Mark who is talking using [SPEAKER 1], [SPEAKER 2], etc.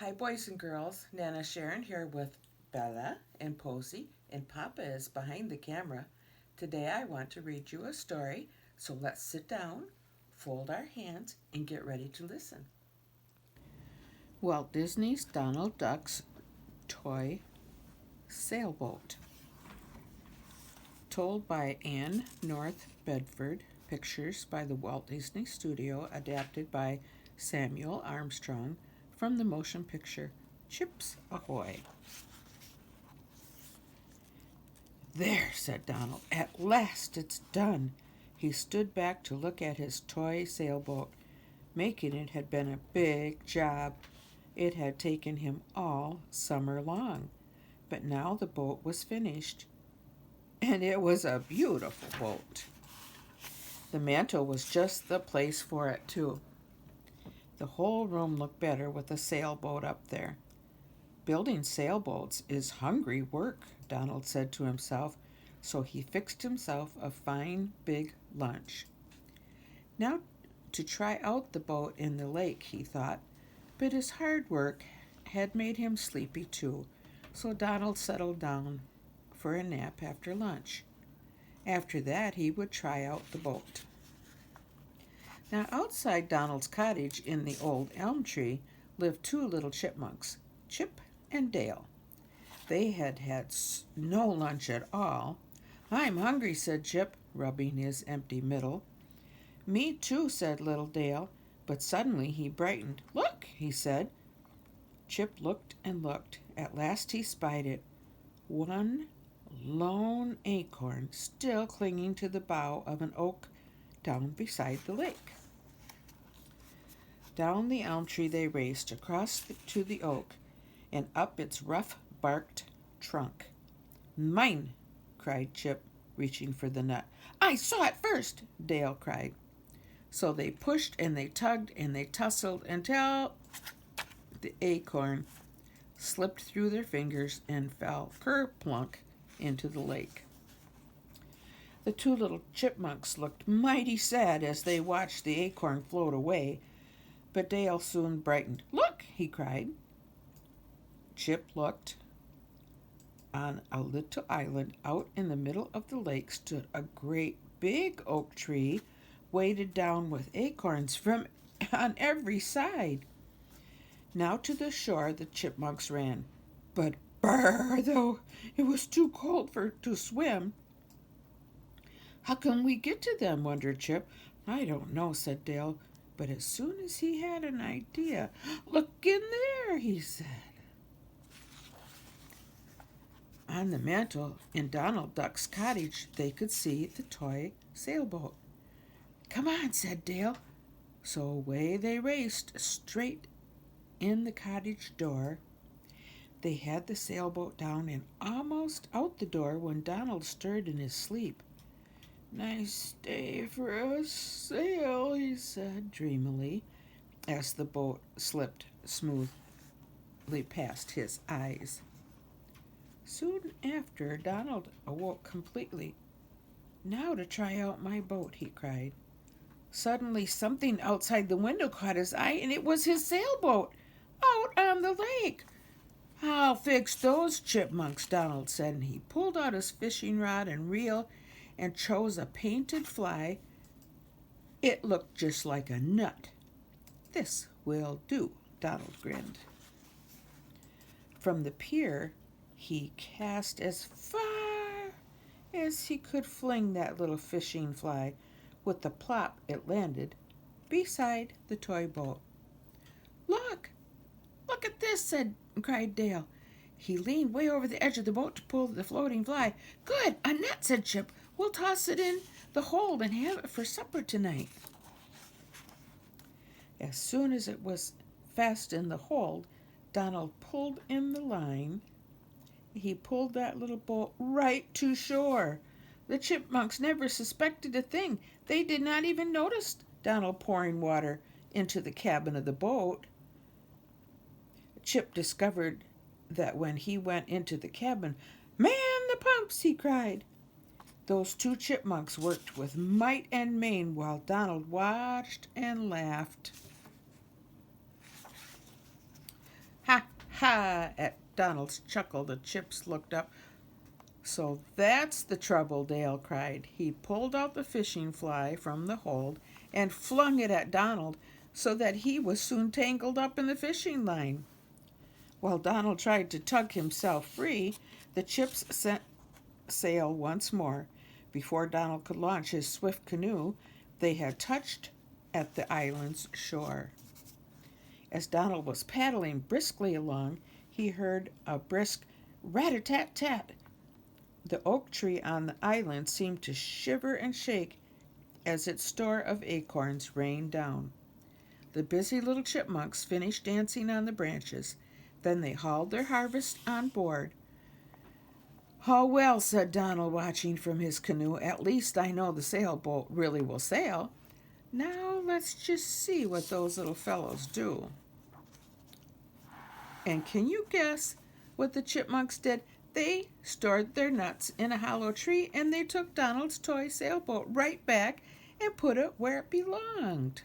[SPEAKER 1] Hi, boys and girls. Nana Sharon here with Bella and Posey, and Papa is behind the camera. Today I want to read you a story, so let's sit down, fold our hands, and get ready to listen. Walt Disney's Donald Duck's Toy Sailboat. Told by Anne North Bedford. Pictures by the Walt Disney Studio, adapted by Samuel Armstrong from the motion picture Chips Ahoy. There, said Donald. At last it's done. He stood back to look at his toy sailboat. Making it had been a big job. It had taken him all summer long. But now the boat was finished. And it was a beautiful boat. The mantel was just the place for it, too. The whole room looked better with a sailboat up there. Building sailboats is hungry work, Donald said to himself, so he fixed himself a fine big lunch. Now to try out the boat in the lake, he thought, but his hard work had made him sleepy too, so Donald settled down for a nap after lunch. After that, he would try out the boat. Now, outside Donald's cottage in the old elm tree lived two little chipmunks, Chip and Dale. They had had no lunch at all. I'm hungry, said Chip, rubbing his empty middle. Me too, said little Dale, but suddenly he brightened. Look, he said. Chip looked and looked. At last he spied it. One lone acorn still clinging to the bough of an oak down beside the lake. Down the elm tree they raced, to the oak, and up its rough-barked trunk. Mine, cried Chip, reaching for the nut. I saw it first, Dale cried. So they pushed and they tugged and they tussled until the acorn slipped through their fingers and fell kerplunk into the lake. The two little chipmunks looked mighty sad as they watched the acorn float away, but Dale soon brightened. Look, he cried. Chip looked. On a little island out in the middle of the lake stood a great big oak tree, weighted down with acorns from on every side. Now to the shore the chipmunks ran, but brr, though it was too cold to swim. How can we get to them, wondered Chip. I don't know, said Dale, but as soon as he had an idea, look in there, he said. On the mantel in Donald Duck's cottage, they could see the toy sailboat. Come on, said Dale. So away they raced, straight in the cottage door. They had the sailboat down and almost out the door when Donald stirred in his sleep. Nice day for a sail, he said dreamily, as the boat slipped smoothly past his eyes. Soon after, Donald awoke completely. Now to try out my boat, he cried. Suddenly, something outside the window caught his eye, and it was his sailboat, out on the lake. I'll fix those chipmunks, Donald said, and he pulled out his fishing rod and reel and chose a painted fly. It looked just like a nut. This will do, Donald grinned. From the pier, he cast as far as he could fling that little fishing fly. With the plop, it landed beside the toy boat. Look at this, cried Dale. He leaned way over the edge of the boat to pull the floating fly. Good, a nut, said Chip. We'll toss it in the hold and have it for supper tonight. As soon as it was fast in the hold, Donald pulled in the line. He pulled that little boat right to shore. The chipmunks never suspected a thing. They did not even notice Donald pouring water into the cabin of the boat. Chip discovered that when he went into the cabin. Man the pumps, he cried. Those two chipmunks worked with might and main while Donald watched and laughed. Ha ha! At Donald's chuckle, the Chips looked up. So that's the trouble, Dale cried. He pulled out the fishing fly from the hold and flung it at Donald so that he was soon tangled up in the fishing line. While Donald tried to tug himself free, the Chips set sail once more. Before Donald could launch his swift canoe, they had touched at the island's shore. As Donald was paddling briskly along, he heard a brisk rat-a-tat-tat. The oak tree on the island seemed to shiver and shake as its store of acorns rained down. The busy little chipmunks finished dancing on the branches. Then they hauled their harvest on board. "Oh, well," said Donald, watching from his canoe, "at least I know the sailboat really will sail. Now let's just see what those little fellows do." And can you guess what the chipmunks did? They stored their nuts in a hollow tree, and they took Donald's toy sailboat right back and put it where it belonged.